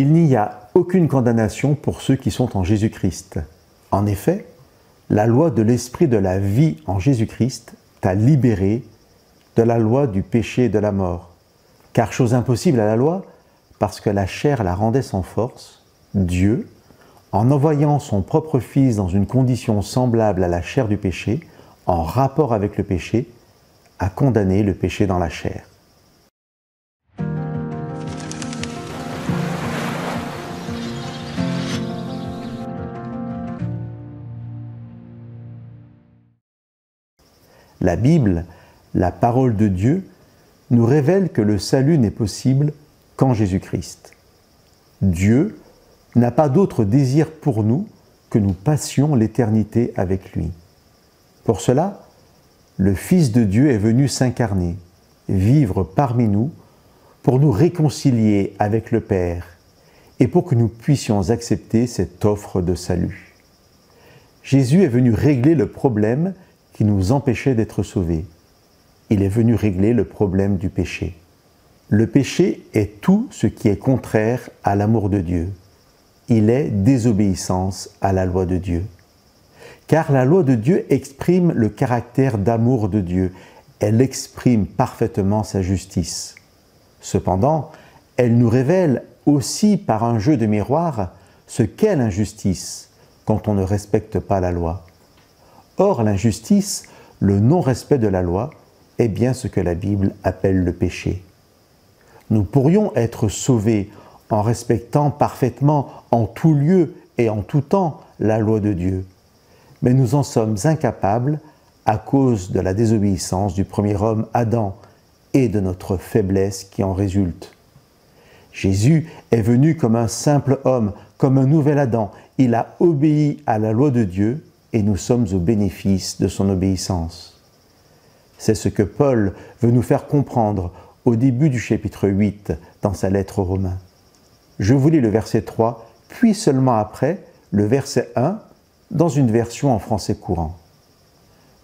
Il n'y a aucune condamnation pour ceux qui sont en Jésus-Christ. En effet, la loi de l'Esprit de la vie en Jésus-Christ t'a libéré de la loi du péché et de la mort. Car chose impossible à la loi, parce que la chair la rendait sans force, Dieu, en envoyant son propre Fils dans une condition semblable à la chair du péché, en rapport avec le péché, a condamné le péché dans la chair. La Bible, la parole de Dieu, nous révèle que le salut n'est possible qu'en Jésus-Christ. Dieu n'a pas d'autre désir pour nous que nous passions l'éternité avec lui. Pour cela, le Fils de Dieu est venu s'incarner, vivre parmi nous, pour nous réconcilier avec le Père et pour que nous puissions accepter cette offre de salut. Jésus est venu régler le problème qui nous empêchait d'être sauvés. Il est venu régler le problème du péché. Le péché est tout ce qui est contraire à l'amour de Dieu. Il est désobéissance à la loi de Dieu. Car la loi de Dieu exprime le caractère d'amour de Dieu. Elle exprime parfaitement sa justice. Cependant, elle nous révèle aussi par un jeu de miroir ce qu'est l'injustice quand on ne respecte pas la loi. Or, l'injustice, le non-respect de la loi, est bien ce que la Bible appelle le péché. Nous pourrions être sauvés en respectant parfaitement en tout lieu et en tout temps la loi de Dieu. Mais nous en sommes incapables à cause de la désobéissance du premier homme Adam et de notre faiblesse qui en résulte. Jésus est venu comme un simple homme, comme un nouvel Adam. Il a obéi à la loi de Dieu et nous sommes au bénéfice de son obéissance. C'est ce que Paul veut nous faire comprendre au début du chapitre 8 dans sa lettre aux Romains. Je vous lis le verset 3, puis seulement après le verset 1 dans une version en français courant.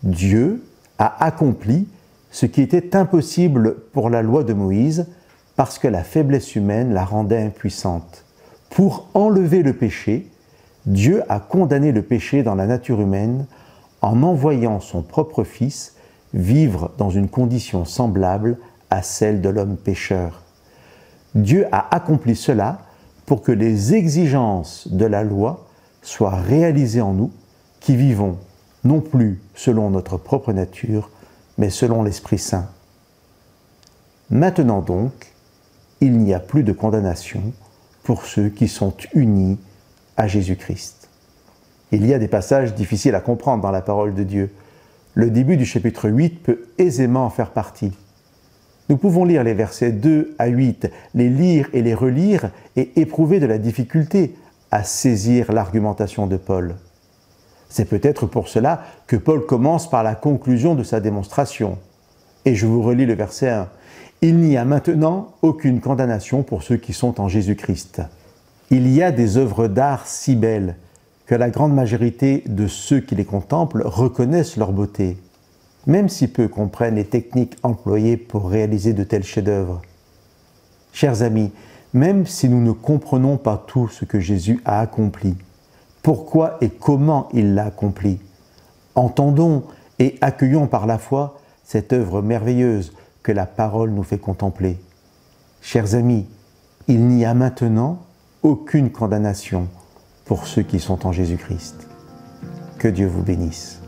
Dieu a accompli ce qui était impossible pour la loi de Moïse parce que la faiblesse humaine la rendait impuissante. Pour enlever le péché, Dieu a condamné le péché dans la nature humaine en envoyant son propre Fils vivre dans une condition semblable à celle de l'homme pécheur. Dieu a accompli cela pour que les exigences de la loi soient réalisées en nous, qui vivons non plus selon notre propre nature, mais selon l'Esprit Saint. Maintenant donc, il n'y a plus de condamnation pour ceux qui sont unis à Jésus-Christ. Il y a des passages difficiles à comprendre dans la parole de Dieu. Le début du chapitre 8 peut aisément en faire partie. Nous pouvons lire les versets 2 à 8, les lire et les relire et éprouver de la difficulté à saisir l'argumentation de Paul. C'est peut-être pour cela que Paul commence par la conclusion de sa démonstration. Et je vous relis le verset 1. « Il n'y a maintenant aucune condamnation pour ceux qui sont en Jésus-Christ. » Il y a des œuvres d'art si belles que la grande majorité de ceux qui les contemplent reconnaissent leur beauté, même si peu comprennent les techniques employées pour réaliser de tels chefs-d'œuvre. Chers amis, même si nous ne comprenons pas tout ce que Jésus a accompli, pourquoi et comment il l'a accompli, entendons et accueillons par la foi cette œuvre merveilleuse que la parole nous fait contempler. Chers amis, il n'y a maintenant aucune condamnation pour ceux qui sont en Jésus-Christ. Que Dieu vous bénisse.